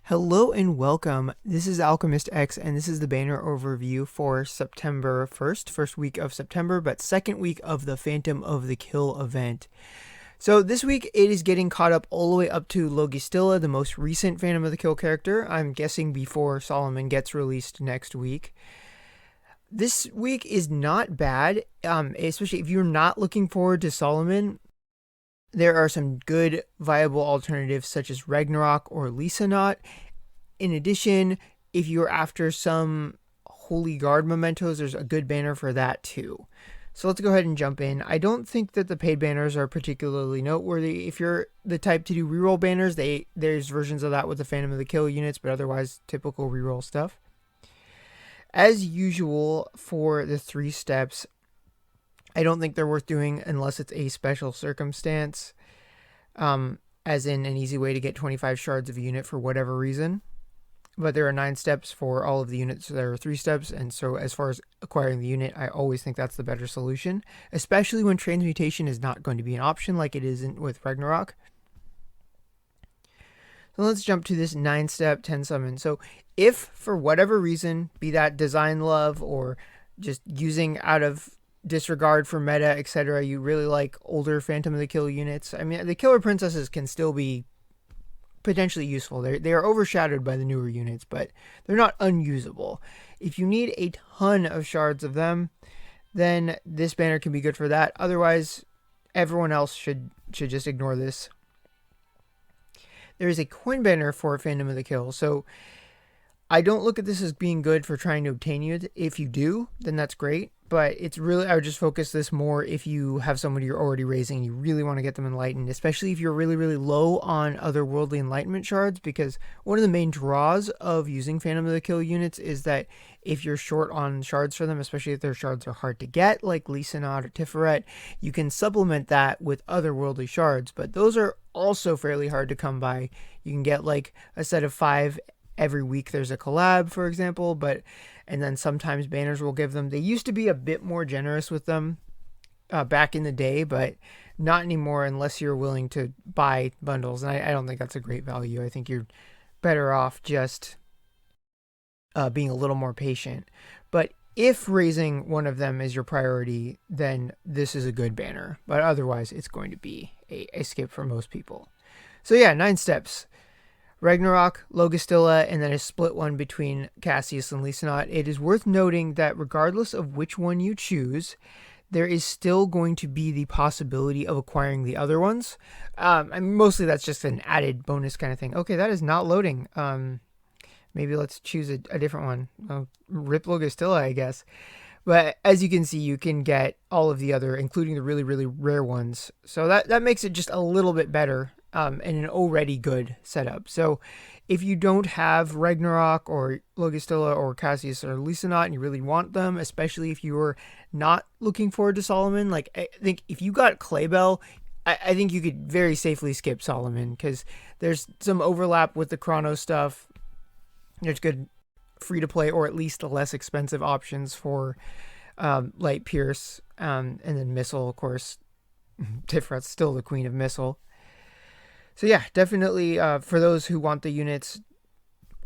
Hello and welcome. This is Alchemistexe, and this is the banner overview for September 1st, first week of September, but second week of the Phantom of the Kill event. So this week it is getting caught up all the way up to Logistilla, the most recent Phantom of the Kill character. I'm guessing before Solomon gets released next week. This week is not bad, especially if you're not looking forward to Solomon. There are some good viable alternatives such as Ragnarok or Lisanot. In addition, if you're after some Holy Guard mementos, there's a good banner for that too. So let's go ahead and jump in. I don't think that the paid banners are particularly noteworthy. If you're the type to do reroll banners, there's versions of that with the Phantom of the Kill units, but otherwise typical reroll stuff. As usual for the 3 steps, I don't think they're worth doing unless it's a special circumstance, as in an easy way to get 25 shards of a unit for whatever reason. But there are 9 steps for all of the units, so there are 3 steps, and so as far as acquiring the unit, I always think that's the better solution, especially when transmutation is not going to be an option like it isn't with Ragnarok. So let's jump to this 9-step 10 summon. So if for whatever reason, be that design love or just using out of disregard for meta, etc., you really like older Phantom of the Kill units. I mean, the Killer Princesses can still be potentially useful. They are overshadowed by the newer units, but they're not unusable. If you need a ton of shards of them, then this banner can be good for that. Otherwise, everyone else should just ignore this. There is a coin banner for Phantom of the Kill, so I don't look at this as being good for trying to obtain it. If you do, then that's great. But it's really, I would just focus this more if you have somebody you're already raising and you really want to get them enlightened, especially if you're really, really low on otherworldly enlightenment shards, because one of the main draws of using Phantom of the Kill units is that if you're short on shards for them, especially if their shards are hard to get, like Lisanot or Tiferet, you can supplement that with otherworldly shards, but those are also fairly hard to come by. You can get like a set of 5 every week. There's a collab, for example, and then sometimes banners will give them. They used to be a bit more generous with them back in the day, but not anymore unless you're willing to buy bundles. And I don't think that's a great value. I think you're better off just being a little more patient. But if raising one of them is your priority, then this is a good banner. But otherwise, it's going to be a skip for most people. So yeah, 9 steps. Ragnarok, Logistilla, and then a split one between Cassius and Lisanot. It is worth noting that regardless of which one you choose, there is still going to be the possibility of acquiring the other ones. Mostly that's just an added bonus kind of thing. Okay, that is not loading. Maybe let's choose a different one. Rip Logistilla, I guess. But as you can see, you can get all of the other, including the really, really rare ones. So that makes it just a little bit better. And an already good setup. So if you don't have Ragnarok or Logistilla or Cassius or Lisanot and you really want them, especially if you're not looking forward to Solomon, like I think if you got Claybell, I think you could very safely skip Solomon because there's some overlap with the Chrono stuff. There's good free to play or at least the less expensive options for Light Pierce, and then Missile, of course. Tifret's still the queen of Missile. So yeah, definitely for those who want the units,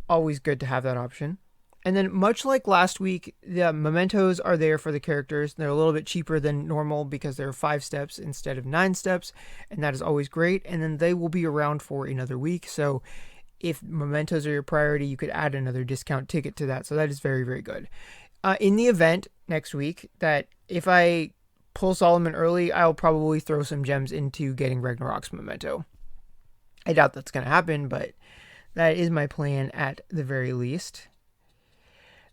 always good to have that option. And then much like last week, the mementos are there for the characters. They're a little bit cheaper than normal because there are 5 steps instead of 9 steps, and that is always great. And then they will be around for another week. So if mementos are your priority, you could add another discount ticket to that. So that is very, very good. In the event next week that if I pull Solomon early, I'll probably throw some gems into getting Ragnarok's memento. I doubt that's going to happen, but that is my plan at the very least.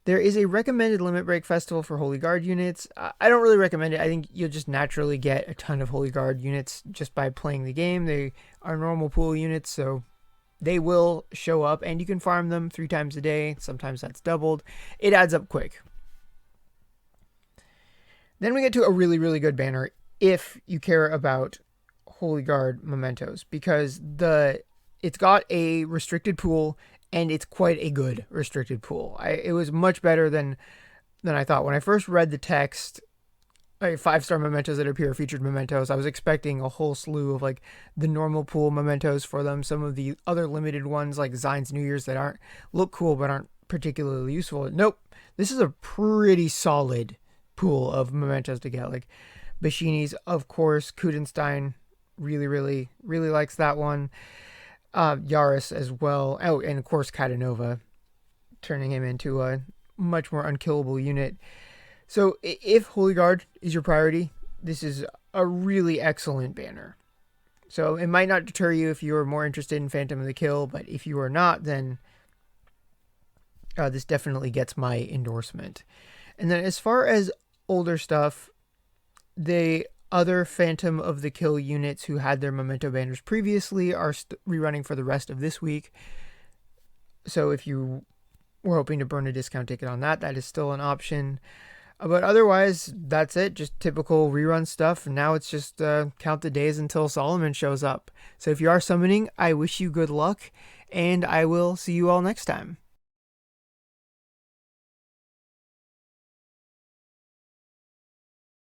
There is a recommended Limit Break Festival for Holy Guard units. I don't really recommend it. I think you'll just naturally get a ton of Holy Guard units just by playing the game. They are normal pool units, so they will show up, and you can farm them 3 times a day. Sometimes that's doubled. It adds up quick. Then we get to a really, really good banner if you care about Holy Guard mementos, because it's got a restricted pool and it's quite a good restricted pool. It was much better than I thought. When I first read the text, like 5-star mementos that appear featured mementos. I was expecting a whole slew of like the normal pool mementos for them. Some of the other limited ones like Zion's New Year's that aren't look cool but aren't particularly useful. Nope. This is a pretty solid pool of mementos to get. Like Bashini's, of course. Kudenstein really likes that one. Yaris as well. Oh, and of course Catanova, turning him into a much more unkillable unit. So if Holy Guard is your priority, this is a really excellent banner. So it might not deter you if you are more interested in Phantom of the Kill, but if you are not, then this definitely gets my endorsement. And then as far as older stuff, the other Phantom of the Kill units who had their memento banners previously are rerunning for the rest of this week. So if you were hoping to burn a discount ticket on that, that is still an option. But otherwise, that's it. Just typical rerun stuff. Now it's just count the days until Solomon shows up. So if you are summoning, I wish you good luck, and I will see you all next time.